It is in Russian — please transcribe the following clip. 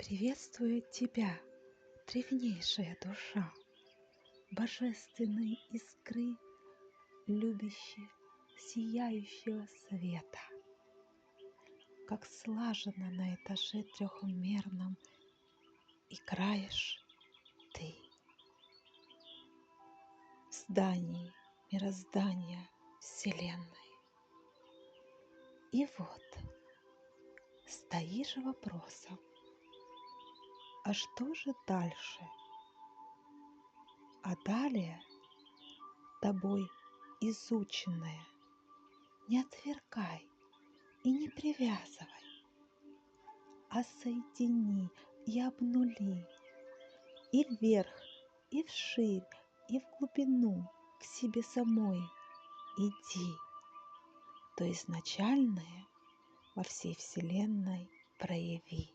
Приветствует тебя, древнейшая душа, божественной искры, любящей сияющего света. Как слаженно на этаже трехмерном играешь ты в здании мироздания Вселенной. И вот стоишь вопросом, а что же дальше? А далее тобой изученное не отвергай и не привязывай, а соедини и обнули, и вверх, и вширь, и в глубину к себе самой иди, то изначальное во всей Вселенной прояви.